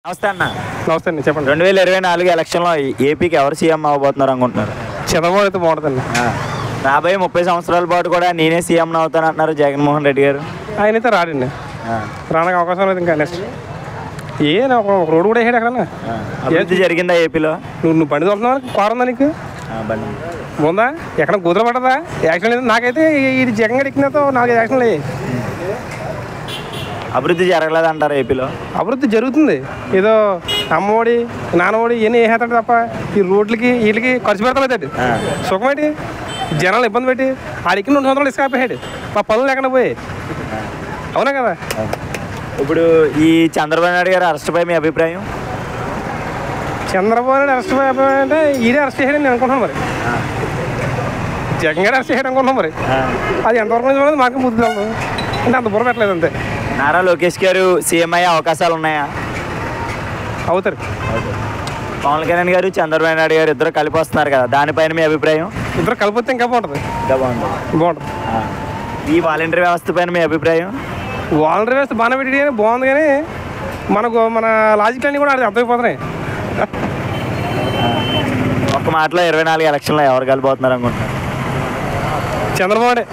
నమస్తే అన్న. నమస్తే అండి, చెప్పండి. 2024 ఎలక్షన్లో ఏపీకి ఎవరు సీఎం అవ్వబోతున్నారు అనుకుంటున్నారు? చంద్రబాబు అయితే బాగుంటుందండి. రాబోయే 30 సంవత్సరాల పాటు కూడా నేనే సీఎం అవుతాను అంటున్నారు జగన్మోహన్ రెడ్డి గారు. ఆయన అయితే రాడండి, రానకు అవకాశం లేదు. ఇంకా నెక్స్ట్ ఒక రోడ్డు కూడా వేసాడు ఎక్కడ. అభివృద్ధి జరిగిందా ఏపీలో? నువ్వు బండి తోలుతున్నావు, కారుందా నీకు? ఉందా? ఎక్కడ కుదర పడదా? యాక్షన్ లేదు. నాకైతే ఇది జగన్ గడి ఎక్కినతో 4 యాక్షన్లు అయ్యాయి. అభివృద్ధి జరగలేదు అంటారు ఏపీలో? అభివృద్ధి జరుగుతుంది. ఏదో అమ్మఒడి నాన్నఒడి ఇవన్నీ వేసేస్తాడు తప్ప ఈ రోడ్లకి వీళ్ళకి ఖర్చు పెడతాడు. సుఖమేంటి? జనాలు ఇబ్బంది పెట్టి ఆడికి 2 సంవత్సరాలు ఇసుక ఆపేసాడు. మా పనులు ఎక్కడ పోయి. అవునా కదా? ఇప్పుడు ఈ చంద్రబాబు నాయుడు గారు అరెస్ట్పై మీ అభిప్రాయం? చంద్రబాబు నాయుడు అరెస్ట్ అంటే ఈడే అరెస్ట్ చేయడం నేను అనుకుంటున్నాను. మరి జగన్ గారు అరెస్ట్ చేయడం అనుకుంటున్నాం. మరి అది ఎంతవరకు నిజమనేది మాకు బుద్ధి తెలదు. అంటే అంత బుర్ర పెట్టలేదు అంతే. నారా లోకేష్ గారు సీఎం అయ్యే అవకాశాలు ఉన్నాయా? అవుతారు. పవన్ కళ్యాణ్ గారు చంద్రబాబు నాయుడు గారు ఇద్దరు కలిపి వస్తున్నారు కదా, దానిపైన మీ అభిప్రాయం? ఇద్దరు కలిపితే ఇంకా బాగుంటుంది. ఇంకా బాగుంటుంది. ఈ వాలంటీర్ వ్యవస్థ పైన మీ అభిప్రాయం? వాలంటీర్ వ్యవస్థ బాగానే పెట్టి బాగుంది, కానీ మన లాజిక్ అన్నీ కూడా అది అర్థమైపోతున్నాయి. ఒక్క మాటలో 24 ఎలక్షన్లో ఎవరు కలిపోతున్నారు అనుకుంటున్నారు? చంద్రబాబుడే.